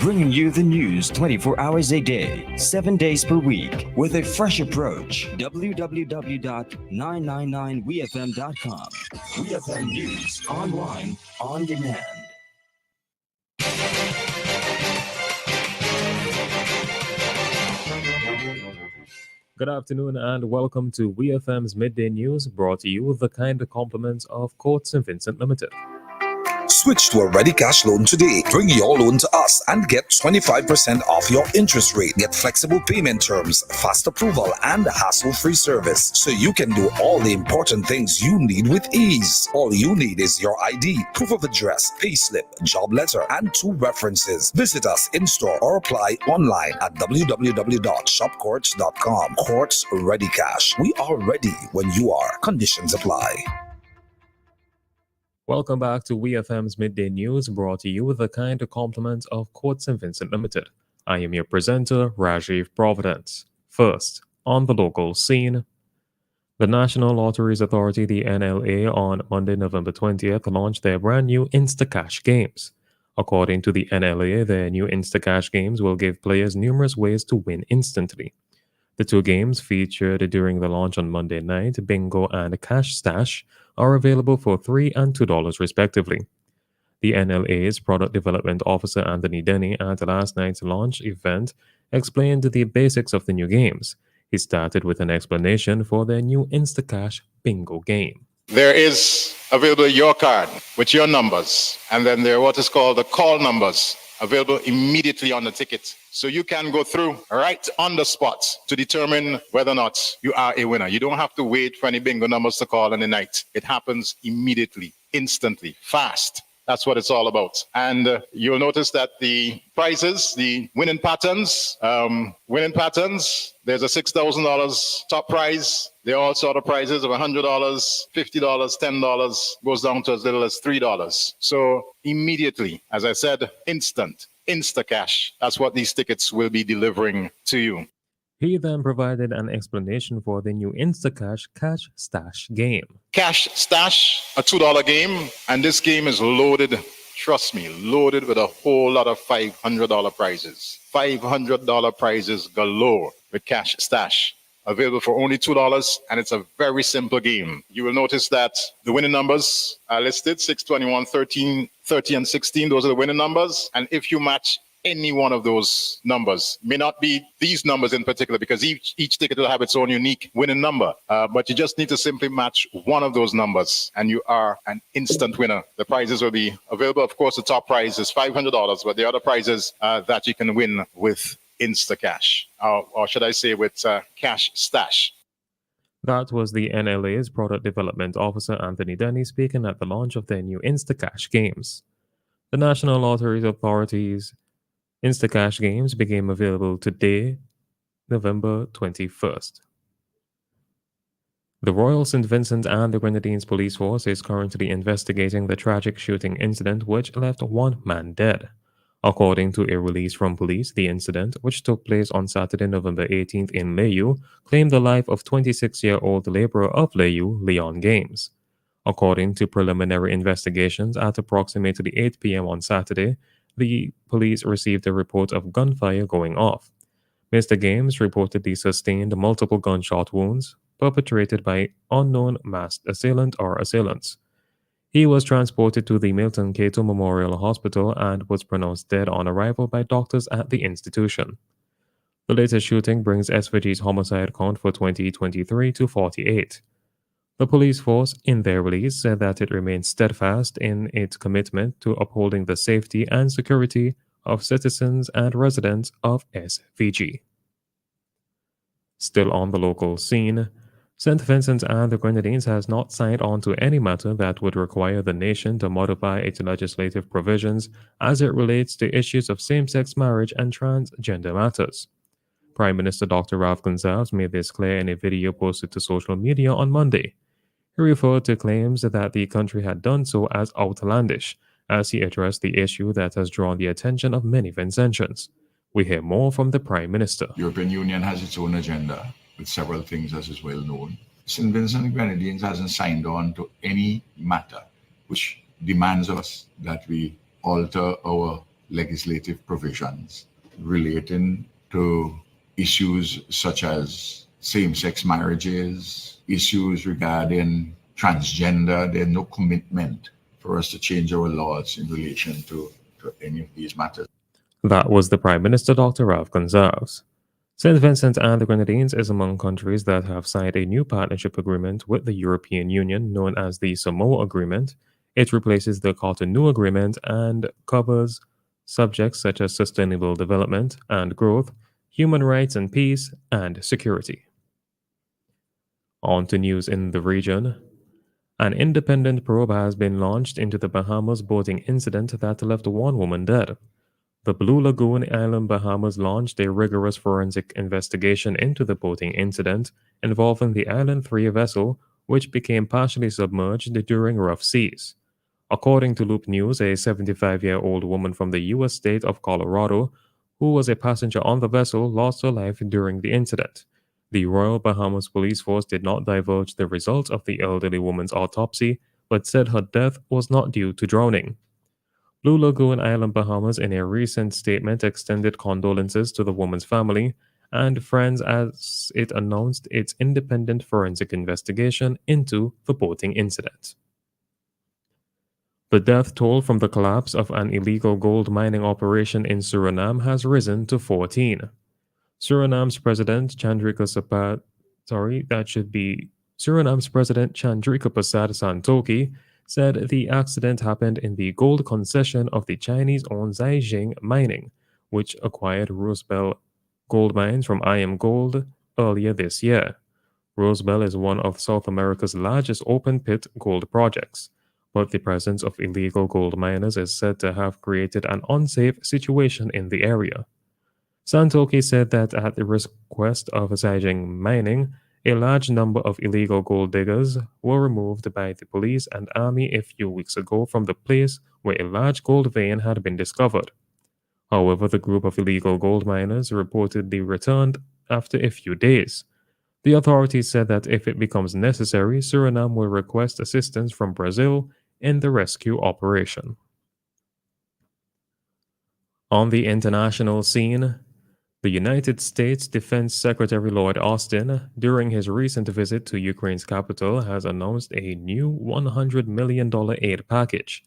bringing you the news 24 hours a day, 7 days per week, with a fresh approach. www.999wefm.com. WeFM News, online, on demand. Good afternoon and welcome to WeFM's Midday News, brought to you with the kind compliments of Court St. Vincent Limited. Switch to a ready cash loan today. Bring your loan to us and get 25% off your interest rate. Get flexible payment terms, fast approval, and hassle-free service, so you can do all the important things you need with ease. All you need is your ID, proof of address, payslip, job letter, and 2 references. Visit us in-store or apply online at www.shopcourts.com. Courts Ready Cash. We are ready when you are. Conditions apply. Welcome back to WeFM's Midday News, brought to you with the kind compliments of Court St. Vincent Limited. I am your presenter, Rajiv Providence. First, on the local scene, the National Lotteries Authority, the NLA, on Monday, November 20th, launched their brand new Instacash games. According to the NLA, their new Instacash games will give players numerous ways to win instantly. The 2 games featured during the launch on Monday night, Bingo and Cash Stash, are available for $3 and $2 respectively. The NLA's Product Development Officer Anthony Denny at last night's launch event explained the basics of the new games. He started with an explanation for their new Instacash Bingo game. There is available your card with your numbers, and then there are what is called the call numbers available immediately on the ticket. So you can go through right on the spot to determine whether or not you are a winner. You don't have to wait for any bingo numbers to call in the night. It happens immediately, instantly, fast. That's what it's all about. And you'll notice that the prizes, the winning patterns, there's a $6,000 top prize. There are all sort of prizes of $100, $50, $10, goes down to as little as $3. So immediately, as I said, Instacash. That's what these tickets will be delivering to you. He then provided an explanation for the new Instacash Cash Stash game. Cash Stash, a $2 game, and this game is loaded, trust me, loaded with a whole lot of $500 prizes. $500 prizes galore with Cash Stash. Available for only $2, and it's a very simple game. You will notice that the winning numbers are listed, 6, 21, 13, 30, and 16. Those are the winning numbers. And if you match any one of those numbers, may not be these numbers in particular, because each ticket will have its own unique winning number. But you just need to simply match one of those numbers, and you are an instant winner. The prizes will be available. Of course, the top prize is $500, but the other prizes that you can win with Instacash, or should I say with Cash Stash. That was the NLA's Product Development Officer Anthony Denny speaking at the launch of their new Instacash games. The National Lotteries Authority's Instacash games became available today, November 21st. The Royal St. Vincent and the Grenadines Police Force is currently investigating the tragic shooting incident which left 1 man dead. According to a release from police, the incident, which took place on Saturday, November 18th in Layou, claimed the life of 26-year-old laborer of Layou, Leon Games. According to preliminary investigations, at approximately 8 p.m. on Saturday, the police received a report of gunfire going off. Mr. Games reportedly sustained multiple gunshot wounds perpetrated by unknown masked assailant or assailants. He was transported to the Milton Cato Memorial Hospital and was pronounced dead on arrival by doctors at the institution. The latest shooting brings SVG's homicide count for 2023 to 48. The police force, in their release, said that it remains steadfast in its commitment to upholding the safety and security of citizens and residents of SVG. Still on the local scene, St. Vincent and the Grenadines has not signed on to any matter that would require the nation to modify its legislative provisions as it relates to issues of same-sex marriage and transgender matters. Prime Minister Dr. Ralph Gonsalves made this clear in a video posted to social media on Monday. He referred to claims that the country had done so as outlandish, as he addressed the issue that has drawn the attention of many Vincentians. We hear more from the Prime Minister. The European Union has its own agenda with several things, as is well known. St. Vincent and Grenadines hasn't signed on to any matter which demands us that we alter our legislative provisions relating to issues such as same-sex marriages, issues regarding transgender. There's no commitment for us to change our laws in relation to any of these matters. That was the Prime Minister, Dr. Ralph Gonsalves. St. Vincent and the Grenadines is among countries that have signed a new partnership agreement with the European Union known as the Samoa Agreement. It replaces the Cotonou Agreement and covers subjects such as sustainable development and growth, human rights and peace, and security. On to news in the region. An independent probe has been launched into the Bahamas boating incident that left one woman dead. The Blue Lagoon Island, Bahamas launched a rigorous forensic investigation into the boating incident involving the Island 3 vessel, which became partially submerged during rough seas. According to Loop News, a 75-year-old woman from the U.S. state of Colorado, who was a passenger on the vessel, lost her life during the incident. The Royal Bahamas Police Force did not divulge the results of the elderly woman's autopsy, but said her death was not due to drowning. Blue Lagoon Island, Bahamas, in a recent statement, extended condolences to the woman's family and friends as it announced its independent forensic investigation into the boating incident. The death toll from the collapse of an illegal gold mining operation in Suriname has risen to 14. Suriname's President Chandrika Prasad Santokhi said the accident happened in the gold concession of the Chinese-owned Zhejiang Mining, which acquired Rosebel gold mines from IM Gold earlier this year. Rosebel is one of South America's largest open-pit gold projects, but the presence of illegal gold miners is said to have created an unsafe situation in the area. Santokhi said that at the request of Zhejiang Mining, a large number of illegal gold diggers were removed by the police and army a few weeks ago from the place where a large gold vein had been discovered. However, the group of illegal gold miners reportedly returned after a few days. The authorities said that if it becomes necessary, Suriname will request assistance from Brazil in the rescue operation. On the international scene, the United States Defense Secretary Lloyd Austin, during his recent visit to Ukraine's capital, has announced a new $100 million aid package.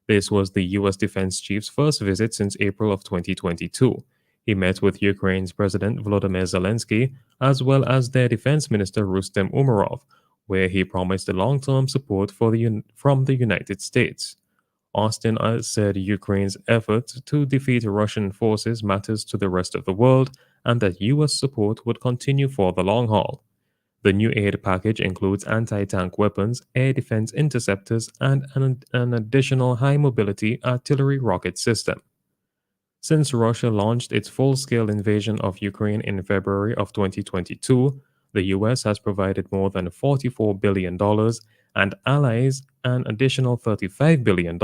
This was the U.S. defense chief's first visit since April of 2022. He met with Ukraine's President Volodymyr Zelensky, as well as their Defense Minister Rustem Umerov, where he promised long-term support from the United States. Austin said Ukraine's effort to defeat Russian forces matters to the rest of the world and that U.S. support would continue for the long haul. The new aid package includes anti-tank weapons, air defense interceptors, and an additional high-mobility artillery rocket system. Since Russia launched its full-scale invasion of Ukraine in February of 2022, the U.S. has provided more than $44 billion and allies an additional $35 billion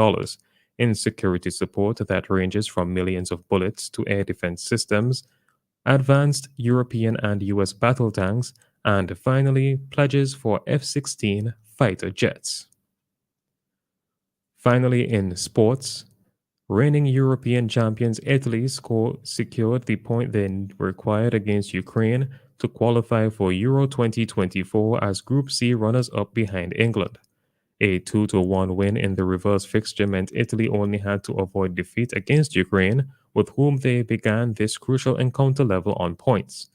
in security support that ranges from millions of bullets to air defense systems, advanced European and U.S. battle tanks, and finally, pledges for F-16 fighter jets. Finally, in sports, reigning European champions Italy secured the point they required against Ukraine to qualify for Euro 2024 as Group C runners-up behind England. A 2-1 win in the reverse fixture meant Italy only had to avoid defeat against Ukraine, with whom they began this crucial encounter level on points.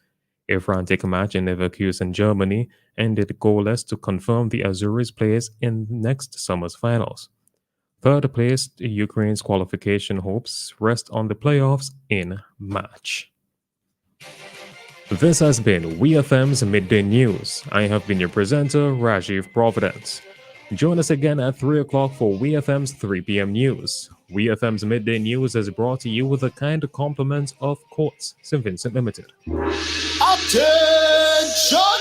A frantic match in Leverkusen, Germany, ended goalless to confirm the Azuris' place in next summer's finals. Third place, Ukraine's qualification hopes rest on the playoffs in March. This has been WEFM's Midday News. I have been your presenter, Rajiv Providence. Join us again at 3 o'clock for WEFM's 3 p.m. news. WEFM's Midday News is brought to you with the kind compliments of Courts St. Vincent Limited. Attention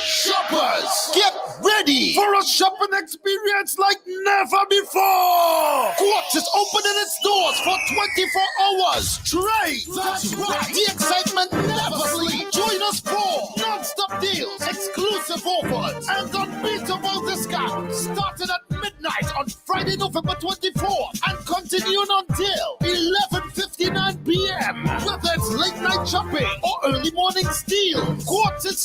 shoppers! Get ready for a shopping experience like never before! Quartz is opening its doors for 24 hours straight! That's right! The excitement never sleeps! Join us for non-stop deals, exclusive offers, and unbeatable discounts starting at midnight on Friday, November 24th and continuing until 11:59 p.m. Whether it's late night shopping or early morning steal, Quartz is